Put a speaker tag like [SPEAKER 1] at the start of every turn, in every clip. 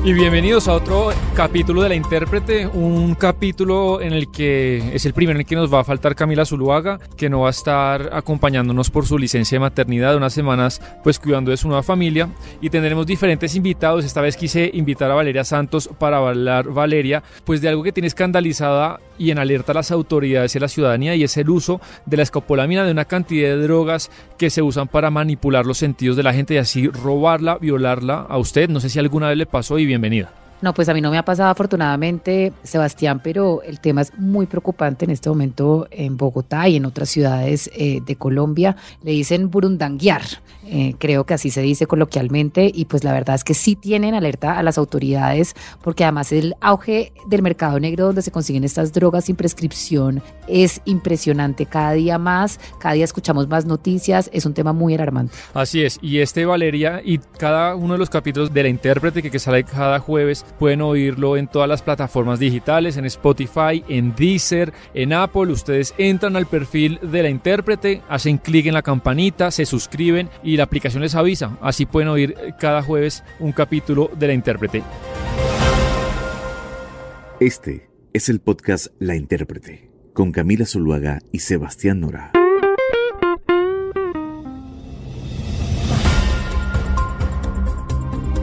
[SPEAKER 1] Y bienvenidos a otro capítulo de La Intérprete, un capítulo en el que es el primero en el que nos va a faltar Camila Zuluaga, que no va a estar acompañándonos por su licencia de maternidad, unas semanas pues cuidando de su nueva familia, y tendremos diferentes invitados. Esta vez quise invitar a Valeria Santos para hablar, Valeria, pues de algo que tiene escandalizada y en alerta a las autoridades y a la ciudadanía, y es el uso de la escopolamina, de una cantidad de drogas que se usan para manipular los sentidos de la gente y así robarla, violarla a usted. No sé si alguna vez le pasó, y bienvenida.
[SPEAKER 2] No, pues a mí no me ha pasado afortunadamente, Sebastián, pero el tema es muy preocupante en este momento en Bogotá y en otras ciudades de Colombia. Le dicen burundanguear, creo que así se dice coloquialmente, y pues la verdad es que sí tienen alerta a las autoridades, porque además el auge del mercado negro donde se consiguen estas drogas sin prescripción es impresionante. Cada día más, cada día escuchamos más noticias, es un tema muy alarmante.
[SPEAKER 1] Así es, y Valeria, y cada uno de los capítulos de La Intérprete que sale cada jueves, pueden oírlo en todas las plataformas digitales, en Spotify, en Deezer, en Apple. Ustedes entran al perfil de La Intérprete, hacen clic en la campanita, se suscriben y la aplicación les avisa. Así pueden oír cada jueves un capítulo de La Intérprete.
[SPEAKER 3] Este es el podcast La Intérprete, con Camila Zuluaga y Sebastián Nora.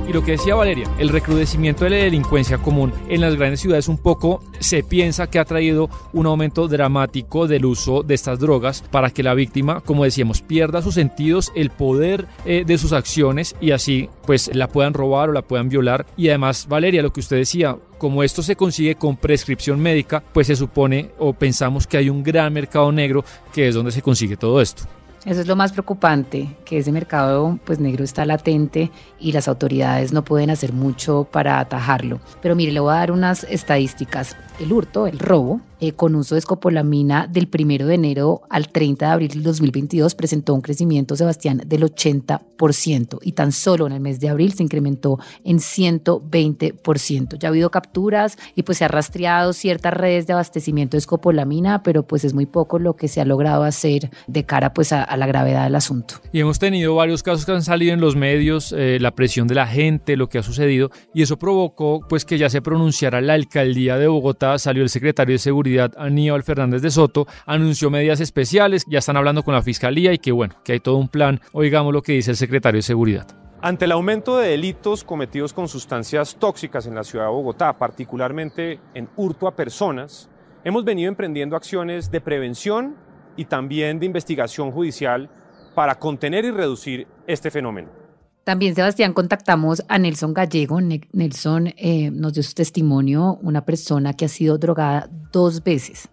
[SPEAKER 1] Y lo que decía Valeria, el recrudecimiento de la delincuencia común en las grandes ciudades un poco se piensa que ha traído un aumento dramático del uso de estas drogas para que la víctima, como decíamos, pierda sus sentidos, el poder de sus acciones, y así pues la puedan robar o la puedan violar. Y además, Valeria, lo que usted decía, como esto se consigue con prescripción médica, pues se supone o pensamos que hay un gran mercado negro que es donde se consigue todo esto.
[SPEAKER 2] Eso es lo más preocupante, que ese mercado pues negro está latente y las autoridades no pueden hacer mucho para atajarlo. Pero mire, le voy a dar unas estadísticas. El hurto, el robo, con uso de escopolamina del 1 de enero al 30 de abril del 2022 presentó un crecimiento, Sebastián, del 80%, y tan solo en el mes de abril se incrementó en 120%. Ya ha habido capturas y pues se ha rastreado ciertas redes de abastecimiento de escopolamina, pero pues es muy poco lo que se ha logrado hacer de cara pues a la gravedad del asunto.
[SPEAKER 1] Y hemos tenido varios casos que han salido en los medios, la presión de la gente, lo que ha sucedido, y eso provocó pues que ya se pronunciara la alcaldía de Bogotá. Salió el secretario de Seguridad, Aníbal Fernández de Soto, anunció medidas especiales, ya están hablando con la fiscalía, y que bueno, que hay todo un plan. Oigamos lo que dice el secretario de Seguridad.
[SPEAKER 4] Ante el aumento de delitos cometidos con sustancias tóxicas en la ciudad de Bogotá, particularmente en hurto a personas, hemos venido emprendiendo acciones de prevención y también de investigación judicial para contener y reducir este fenómeno.
[SPEAKER 2] También, Sebastián, contactamos a Nelson Gallego. Nelson nos dio su testimonio, una persona que ha sido drogada dos veces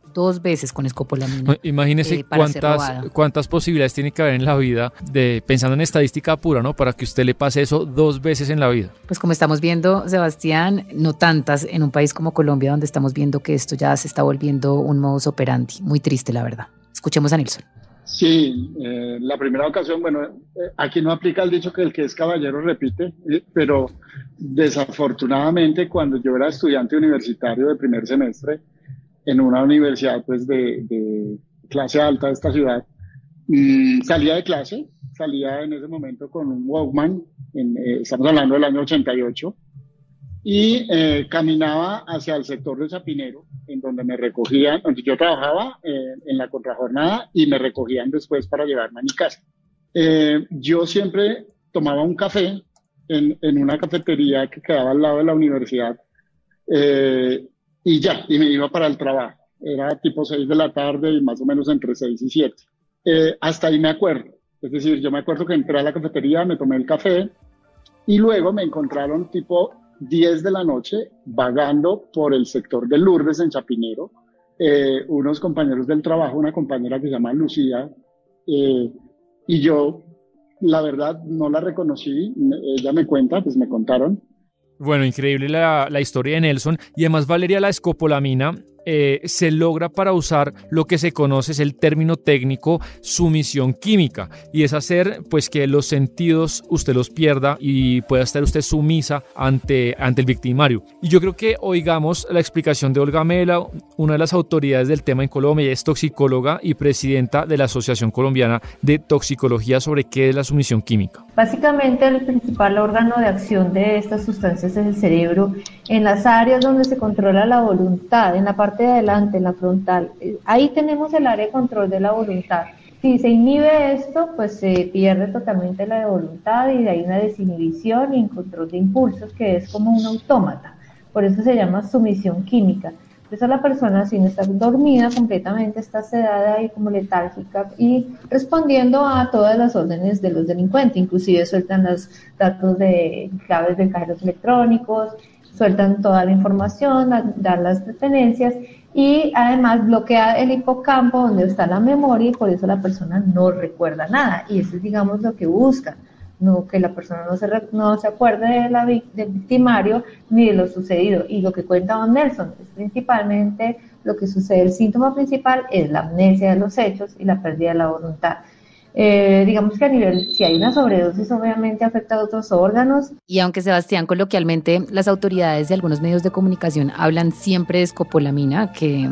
[SPEAKER 2] con escopolamina.
[SPEAKER 1] Imagínese cuántas posibilidades tiene que haber en la vida, pensando en estadística pura, ¿no? Para que usted le pase eso 2 veces en la vida.
[SPEAKER 2] Pues como estamos viendo, Sebastián, no tantas en un país como Colombia, donde estamos viendo que esto ya se está volviendo un modus operandi. Muy triste, la verdad. Escuchemos a Nelson.
[SPEAKER 5] Sí, la primera ocasión, aquí no aplica el dicho que el que es caballero repite, pero desafortunadamente cuando yo era estudiante universitario de primer semestre en una universidad pues de clase alta de esta ciudad, salía de clase, salía en ese momento con un Walkman, estamos hablando del año 88, y caminaba hacia el sector de Chapinero, en donde me recogían, donde yo trabajaba en la contrajornada, y me recogían después para llevarme a mi casa. Yo siempre tomaba un café en una cafetería que quedaba al lado de la universidad, y me iba para el trabajo. Era tipo 6 de la tarde y más o menos entre 6 y 7. Hasta ahí me acuerdo. Es decir, yo me acuerdo que entré a la cafetería, me tomé el café, y luego me encontraron tipo 10 de la noche vagando por el sector de Lourdes en Chapinero, unos compañeros del trabajo, una compañera que se llama Lucía, y yo la verdad no la reconocí. Ella me cuenta, pues me contaron.
[SPEAKER 1] Bueno, increíble la historia de Nelson. Y además, Valeria, la escopolamina se logra para usar lo que se conoce, es el término técnico, sumisión química, y es hacer pues que los sentidos usted los pierda y pueda estar usted sumisa ante el victimario. Y yo creo que oigamos la explicación de Olga Melo, una de las autoridades del tema en Colombia, es toxicóloga y presidenta de la Asociación Colombiana de Toxicología, sobre qué es la sumisión química.
[SPEAKER 6] Básicamente el principal órgano de acción de estas sustancias es el cerebro, en las áreas donde se controla la voluntad, en la parte de adelante, en la frontal. Ahí tenemos el área de control de la voluntad. Si se inhibe esto, pues se pierde totalmente la voluntad y hay una desinhibición y un control de impulsos que es como un autómata. Por eso se llama sumisión química. Por eso la persona, si no está dormida completamente, está sedada y como letárgica y respondiendo a todas las órdenes de los delincuentes. Inclusive sueltan los datos de claves de cajeros electrónicos, sueltan toda la información, dan las pertenencias y además bloquea el hipocampo donde está la memoria y por eso la persona no recuerda nada. Y eso es, digamos, lo que buscan. No, que la persona no se acuerde del victimario ni de lo sucedido. Y lo que cuenta don Nelson es principalmente lo que sucede. El síntoma principal es la amnesia de los hechos y la pérdida de la voluntad. Digamos que a nivel, si hay una sobredosis, obviamente afecta a otros órganos.
[SPEAKER 2] Y aunque, Sebastián, coloquialmente las autoridades de algunos medios de comunicación hablan siempre de escopolamina, que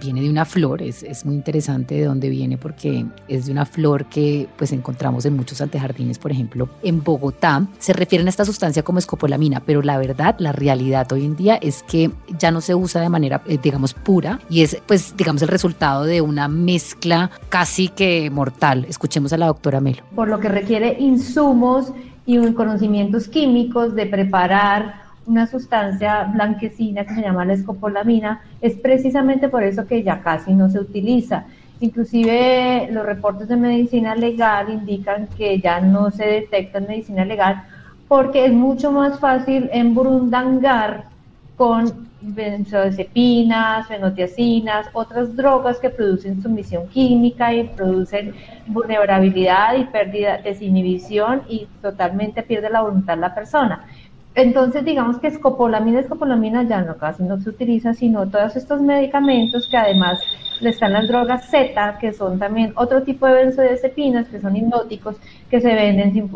[SPEAKER 2] viene de una flor, es muy interesante de dónde viene, porque es de una flor que pues encontramos en muchos antejardines, por ejemplo, en Bogotá, se refieren a esta sustancia como escopolamina, pero la verdad, la realidad hoy en día es que ya no se usa de manera, digamos, pura, y es, pues, digamos, el resultado de una mezcla casi que mortal. Escuchemos a la doctora Melo.
[SPEAKER 6] Por lo que requiere insumos y conocimientos químicos de preparar una sustancia blanquecina que se llama la escopolamina, es precisamente por eso que ya casi no se utiliza. Inclusive los reportes de medicina legal indican que ya no se detecta en medicina legal porque es mucho más fácil emburundangar con benzodiazepinas, fenotiazinas, otras drogas que producen sumisión química y producen vulnerabilidad y pérdida, desinhibición y totalmente pierde la voluntad la persona. Entonces, digamos que escopolamina ya no casi no se utiliza, sino todos estos medicamentos que además están las drogas Z, que son también otro tipo de benzodiazepinas, que son hipnóticos, que se venden,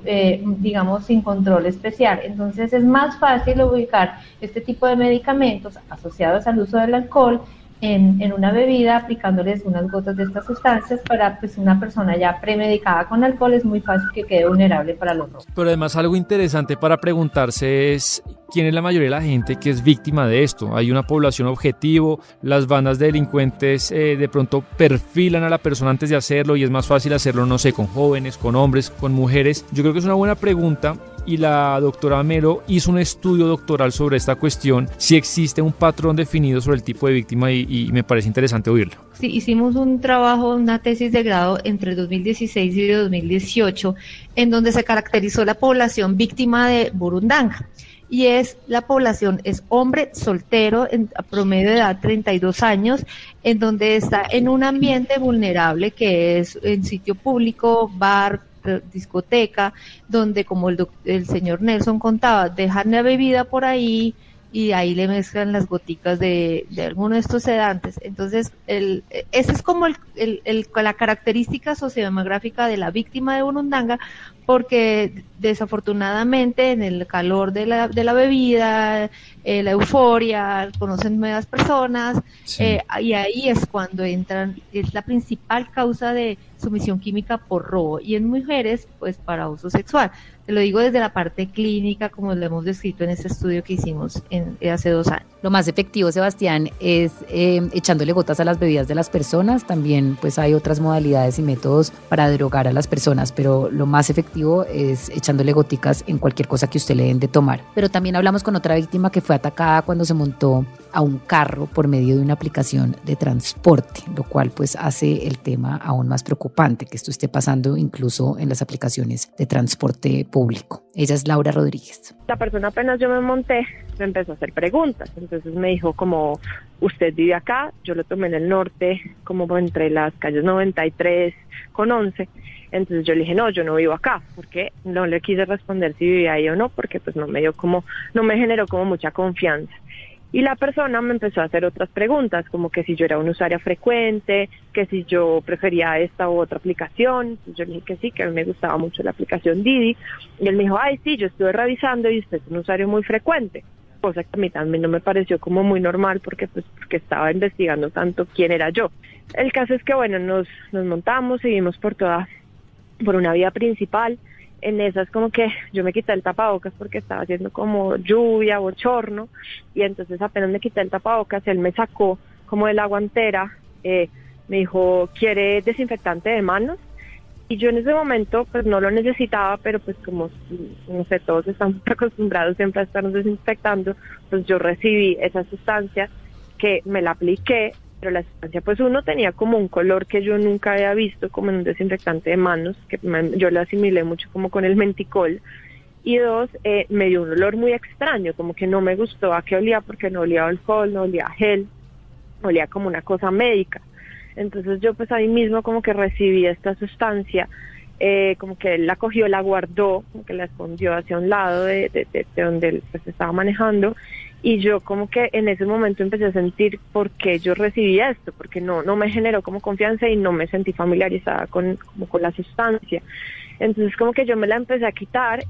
[SPEAKER 6] digamos, sin control especial. Entonces, es más fácil ubicar este tipo de medicamentos asociados al uso del alcohol en una bebida, aplicándoles unas gotas de estas sustancias para pues una persona ya premedicada con alcohol, es muy fácil que quede vulnerable para los robos.
[SPEAKER 1] Pero además algo interesante para preguntarse es quién es la mayoría de la gente que es víctima de esto. Hay una población objetivo, las bandas de delincuentes de pronto perfilan a la persona antes de hacerlo y es más fácil hacerlo, no sé, con jóvenes, con hombres, con mujeres. Yo creo que es una buena pregunta. Y la doctora Melo hizo un estudio doctoral sobre esta cuestión, si existe un patrón definido sobre el tipo de víctima y me parece interesante oírlo.
[SPEAKER 6] Sí, hicimos un trabajo, una tesis de grado entre 2016 y 2018, en donde se caracterizó la población víctima de burundanga. Y la población es hombre soltero, a promedio de edad 32 años, en donde está en un ambiente vulnerable que es en sitio público, bar, discoteca, donde como el señor Nelson contaba, dejan la bebida por ahí y ahí le mezclan las goticas de alguno de estos sedantes. Entonces, esa es como la característica sociodemográfica de la víctima de burundanga, porque desafortunadamente en el calor de la bebida, la euforia, conocen nuevas personas, sí. Y ahí es cuando es la principal causa de sumisión química por robo, y en mujeres pues para uso sexual. Te lo digo desde la parte clínica, como lo hemos descrito en este estudio que hicimos hace 2 años.
[SPEAKER 2] Lo más efectivo, Sebastián, es echándole gotas a las bebidas de las personas. También pues hay otras modalidades y métodos para drogar a las personas, pero lo más efectivo es echándole goticas en cualquier cosa que usted le den de tomar. Pero también hablamos con otra víctima que fue atacada cuando se montó a un carro por medio de una aplicación de transporte, lo cual pues hace el tema aún más preocupante, que esto esté pasando incluso en las aplicaciones de transporte público. Ella es Laura Rodríguez.
[SPEAKER 7] La persona, apenas yo me monté, me empezó a hacer preguntas. Entonces me dijo como, ¿usted vive acá? Yo lo tomé en el norte, como entre las calles 93 con 11. Entonces yo le dije, no, yo no vivo acá, porque no le quise responder si vivía ahí o no, porque pues no me generó como mucha confianza. Y la persona me empezó a hacer otras preguntas, como que si yo era una usuaria frecuente, que si yo prefería esta u otra aplicación. Yo le dije que sí, que a mí me gustaba mucho la aplicación Didi. Y él me dijo, ay, sí, yo estuve revisando y usted es un usuario muy frecuente. Cosa que a mí también no me pareció como muy normal porque estaba investigando tanto quién era yo. El caso es que, bueno, nos montamos, seguimos por una vía principal. En esas como que yo me quité el tapabocas porque estaba haciendo como lluvia, bochorno, y entonces apenas me quité el tapabocas, él me sacó como de la guantera, me dijo, ¿quiere desinfectante de manos? Y yo en ese momento pues no lo necesitaba, pero pues como, no sé, todos estamos acostumbrados siempre a estarnos desinfectando, pues yo recibí esa sustancia que me la apliqué, pero la sustancia pues uno tenía como un color que yo nunca había visto como en un desinfectante de manos, que yo lo asimilé mucho como con el menticol, y dos, me dio un olor muy extraño, como que no me gustó a qué olía, porque no olía a alcohol, no olía a gel, olía como una cosa médica. Entonces yo pues ahí mismo como que recibí esta sustancia, como que él la cogió, la guardó, como que la escondió hacia un lado de donde él pues estaba manejando, y yo como que en ese momento empecé a sentir por qué yo recibí esto, porque no me generó como confianza y no me sentí familiarizada con la sustancia. Entonces como que yo me la empecé a quitar,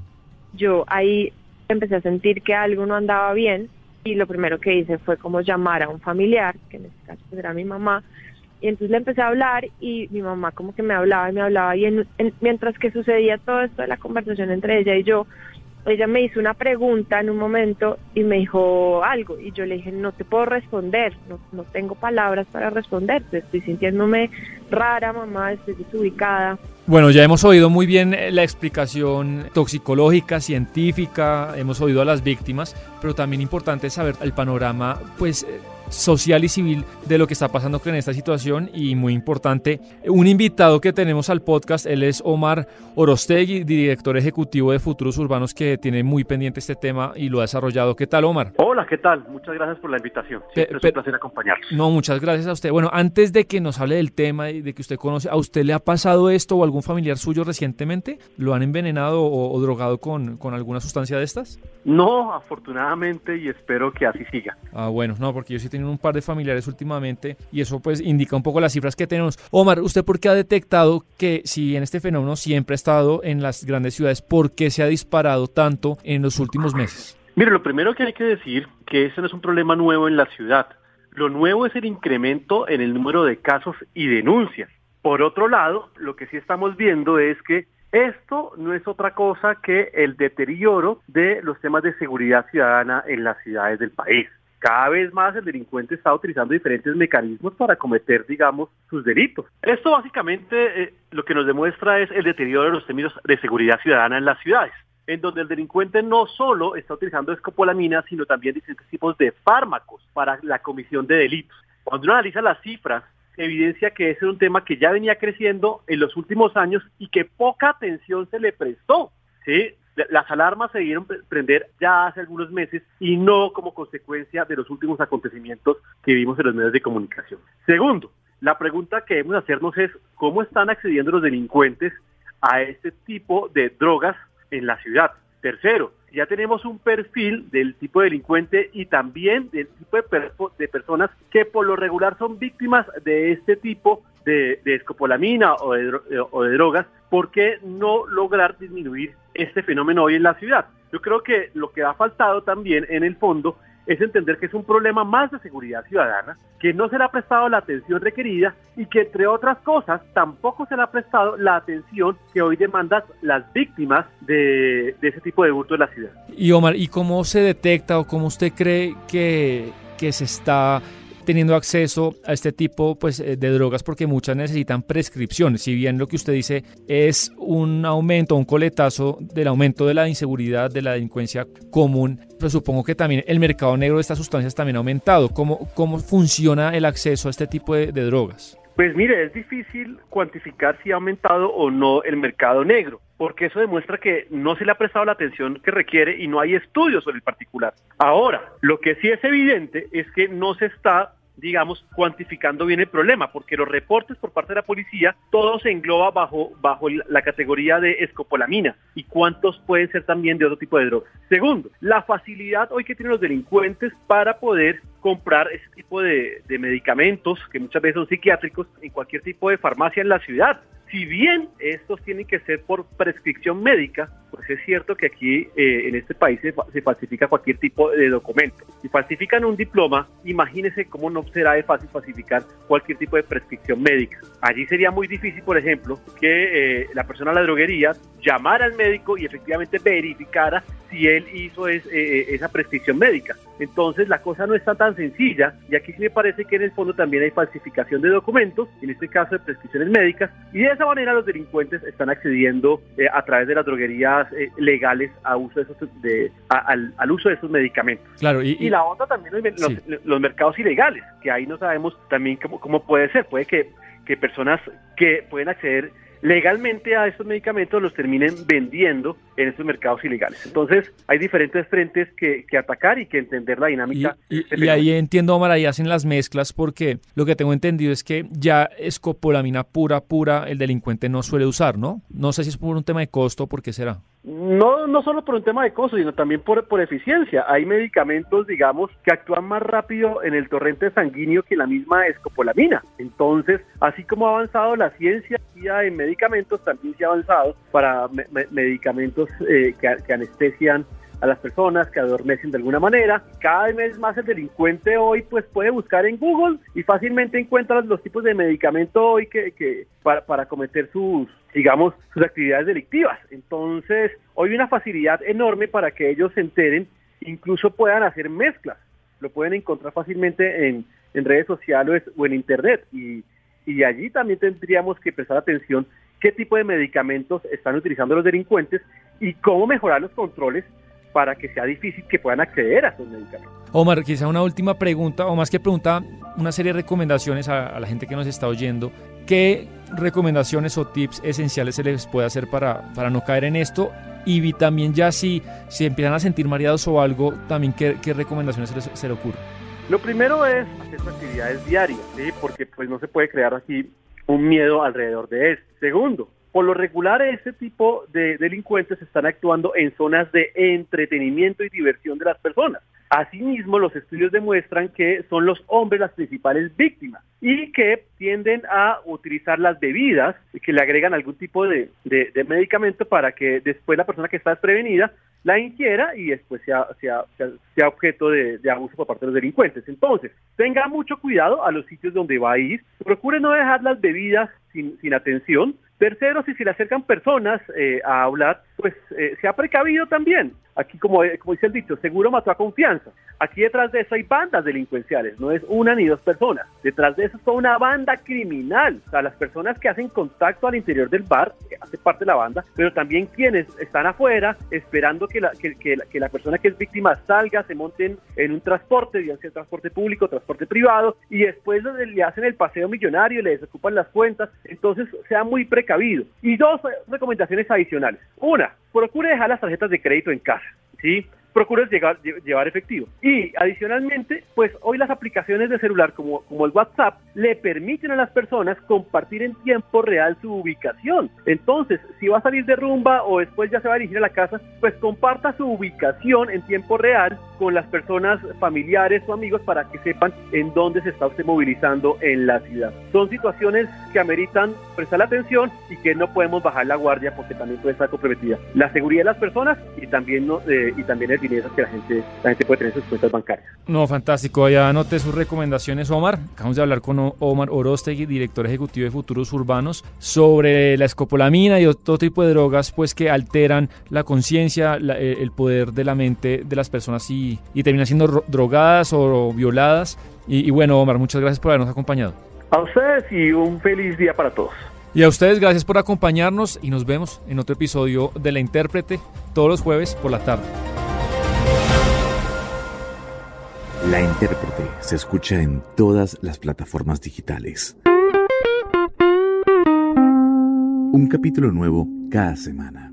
[SPEAKER 7] yo ahí empecé a sentir que algo no andaba bien, y lo primero que hice fue como llamar a un familiar, que en este caso pues era mi mamá, y entonces le empecé a hablar y mi mamá como que me hablaba, y mientras que sucedía todo esto de la conversación entre ella y yo, ella me hizo una pregunta en un momento y me dijo algo, y yo le dije, no te puedo responder, no tengo palabras para responderte, estoy sintiéndome rara, mamá, estoy desubicada.
[SPEAKER 1] Bueno, ya hemos oído muy bien la explicación toxicológica, científica, hemos oído a las víctimas, pero también importante saber el panorama, pues, social y civil de lo que está pasando en esta situación, y muy importante, un invitado que tenemos al podcast, él es Omar Orostegui, director ejecutivo de Futuros Urbanos, que tiene muy pendiente este tema y lo ha desarrollado. ¿Qué tal, Omar?
[SPEAKER 8] Hola, ¿qué tal? Muchas gracias por la invitación. Siempre es un placer acompañarlos.
[SPEAKER 1] No, muchas gracias a usted. Bueno, antes de que nos hable del tema y de que usted conoce, ¿a usted le ha pasado esto o algún familiar suyo recientemente? ¿Lo han envenenado o drogado con alguna sustancia de estas?
[SPEAKER 8] No, afortunadamente, y espero que así siga.
[SPEAKER 1] Ah, bueno, no, porque yo sí he tenido un par de familiares últimamente y eso pues indica un poco las cifras que tenemos. Omar, ¿usted por qué ha detectado que, si bien este fenómeno siempre ha estado en las grandes ciudades, por qué se ha disparado tanto en los últimos meses?
[SPEAKER 8] Mire, lo primero que hay que decir que ese no es un problema nuevo en la ciudad. Lo nuevo es el incremento en el número de casos y denuncias. Por otro lado, lo que sí estamos viendo es que esto no es otra cosa que el deterioro de los temas de seguridad ciudadana en las ciudades del país. Cada vez más el delincuente está utilizando diferentes mecanismos para cometer, digamos, sus delitos. Esto básicamente lo que nos demuestra es el deterioro de los términos de seguridad ciudadana en las ciudades, en donde el delincuente no solo está utilizando escopolamina, sino también diferentes tipos de fármacos para la comisión de delitos. Cuando uno analiza las cifras, evidencia que ese es un tema que ya venía creciendo en los últimos años y que poca atención se le prestó, ¿sí? Las alarmas se debieron prender ya hace algunos meses y no como consecuencia de los últimos acontecimientos que vimos en los medios de comunicación. Segundo, la pregunta que debemos hacernos es ¿cómo están accediendo los delincuentes a este tipo de drogas en la ciudad? Tercero, ya tenemos un perfil del tipo de delincuente y también del tipo de personas que por lo regular son víctimas de este tipo de escopolamina o de drogas. ¿Por qué no lograr disminuir este fenómeno hoy en la ciudad? Yo creo que lo que ha faltado también en el fondo es entender que es un problema más de seguridad ciudadana, que no se le ha prestado la atención requerida y que, entre otras cosas, tampoco se le ha prestado la atención que hoy demandan las víctimas de ese tipo de hurto de la ciudad.
[SPEAKER 1] Y Omar, ¿y cómo se detecta o cómo usted cree que se está teniendo acceso a este tipo pues, de drogas? Porque muchas necesitan prescripción. Si bien lo que usted dice es un aumento, un coletazo del aumento de la inseguridad, de la delincuencia común, pues supongo que también el mercado negro de estas sustancias también ha aumentado. ¿Cómo funciona el acceso a este tipo de drogas?
[SPEAKER 8] Pues mire, es difícil cuantificar si ha aumentado o no el mercado negro, porque eso demuestra que no se le ha prestado la atención que requiere y no hay estudios sobre el particular. Ahora, lo que sí es evidente es que no se está digamos, cuantificando bien el problema, porque los reportes por parte de la policía, todo se engloba bajo la categoría de escopolamina, y cuántos pueden ser también de otro tipo de drogas. Segundo, la facilidad hoy que tienen los delincuentes para poder comprar ese tipo de medicamentos, que muchas veces son psiquiátricos, en cualquier tipo de farmacia en la ciudad. Si bien estos tienen que ser por prescripción médica, pues es cierto que aquí en este país se falsifica cualquier tipo de documento. Si falsifican un diploma, imagínense cómo no será de fácil falsificar cualquier tipo de prescripción médica. Allí sería muy difícil, por ejemplo, que la persona a la droguería llamara al médico y efectivamente verificara si él hizo esa prescripción médica. Entonces la cosa no está tan sencilla, y aquí sí me parece que en el fondo también hay falsificación de documentos, en este caso de prescripciones médicas, y de esa manera los delincuentes están accediendo a través de las droguerías legales al uso de esos medicamentos.
[SPEAKER 1] Claro,
[SPEAKER 8] y la otra también los mercados ilegales, que ahí no sabemos también cómo puede ser. Puede que personas que pueden acceder legalmente a estos medicamentos los terminen vendiendo en estos mercados ilegales. Entonces hay diferentes frentes que atacar y que entender la dinámica.
[SPEAKER 1] Y ahí entiendo, Omar, ahí hacen las mezclas, porque lo que tengo entendido es que ya escopolamina pura el delincuente no suele usar, ¿no? No sé si es por un tema de costo o por qué será.
[SPEAKER 8] No solo por un tema de costo, sino también por eficiencia. Hay medicamentos, digamos, que actúan más rápido en el torrente sanguíneo que la misma escopolamina. Entonces, así como ha avanzado la ciencia en medicamentos, también se ha avanzado para medicamentos que anestesian a las personas, que adormecen de alguna manera. Cada vez más el delincuente hoy pues puede buscar en Google y fácilmente encuentra los tipos de medicamento hoy que para cometer sus actividades delictivas. Entonces, hoy hay una facilidad enorme para que ellos se enteren, incluso puedan hacer mezclas. Lo pueden encontrar fácilmente en redes sociales o en internet, y allí también tendríamos que prestar atención qué tipo de medicamentos están utilizando los delincuentes y cómo mejorar los controles para que sea difícil que puedan acceder a esos medicamentos.
[SPEAKER 1] Omar, quizá una última pregunta, o más que pregunta, una serie de recomendaciones a la gente que nos está oyendo. ¿Qué recomendaciones o tips esenciales se les puede hacer para no caer en esto? Y también ya si empiezan a sentir mareados o algo, también qué recomendaciones se le ocurren.
[SPEAKER 8] Lo primero es hacer sus actividades diarias, ¿sí? Porque pues no se puede crear aquí un miedo alrededor de esto. Segundo, por lo regular este tipo de delincuentes están actuando en zonas de entretenimiento y diversión de las personas. Asimismo, los estudios demuestran que son los hombres las principales víctimas y que tienden a utilizar las bebidas que le agregan algún tipo de medicamento para que después la persona que está desprevenida la ingiera y después sea objeto de abuso por parte de los delincuentes. Entonces, tenga mucho cuidado a los sitios donde va a ir, procure no dejar las bebidas sin atención. Tercero, si se le acercan personas a hablar, pues sea precavido también. Aquí, como dice el dicho, seguro mató a confianza. Aquí detrás de eso hay bandas delincuenciales, no es una ni dos personas. Detrás de eso es toda una banda criminal. O sea, las personas que hacen contacto al interior del bar, que hace parte de la banda, pero también quienes están afuera esperando que la persona que es víctima salga, se monten en un transporte, ya sea transporte público, transporte privado, y después le hacen el paseo millonario, le desocupan las cuentas. Entonces, sea muy precavido. Y dos recomendaciones adicionales. Una, procure dejar las tarjetas de crédito en casa, ¿sí? Procure llevar efectivo. Y adicionalmente, pues hoy las aplicaciones de celular como el WhatsApp le permiten a las personas compartir en tiempo real su ubicación. Entonces, si va a salir de rumba o después ya se va a dirigir a la casa, pues comparta su ubicación en tiempo real con las personas familiares o amigos para que sepan en dónde se está usted movilizando en la ciudad. Son situaciones que ameritan prestar atención y que no podemos bajar la guardia porque también puede estar comprometida la seguridad de las personas y también el dinero que la gente puede tener en sus cuentas bancarias.
[SPEAKER 1] No, fantástico. Ya anoté sus recomendaciones, Omar. Acabamos de hablar con Omar Orostegui, director ejecutivo de Futuros Urbanos, sobre la escopolamina y otro tipo de drogas pues que alteran la conciencia, el poder de la mente de las personas y terminan siendo drogadas o violadas. Y bueno, Omar, muchas gracias por habernos acompañado.
[SPEAKER 8] A ustedes y un feliz día para todos.
[SPEAKER 1] Y a ustedes, gracias por acompañarnos y nos vemos en otro episodio de La Intérprete todos los jueves por la tarde.
[SPEAKER 3] La Intérprete se escucha en todas las plataformas digitales. Un capítulo nuevo cada semana.